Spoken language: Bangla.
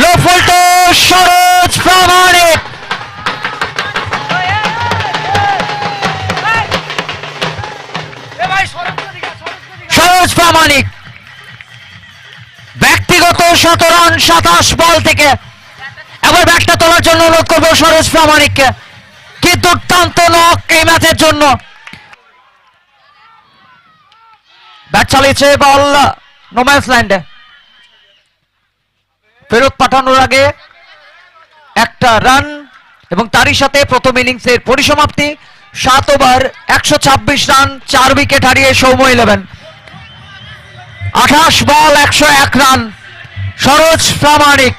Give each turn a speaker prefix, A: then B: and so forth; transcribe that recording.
A: লো ফল্টো সরোজ প্রামাণিক সরোজ প্রামাণিক ব্যক্তিগত 17 রান 27 বল থেকে এবার ব্যাটটা তোলার জন্য অনুরোধ করবো সরোজ প্রামাণিককে। কি দুর্দান্ত নক এই ম্যাচের জন্য। ব্যাট চালিয়েছে বল নোম্যান্স ল্যান্ডে, ফেরত পাঠানোর আগে একটা রান এবং তারই সাথে প্রথম ইনিংসের পরিসমাপ্তি। 7 ওভার 126 রান 4 উইকেট হারিয়ে সৌম্য 11, 28 বল 101 রান সরোজ প্রামাণিক।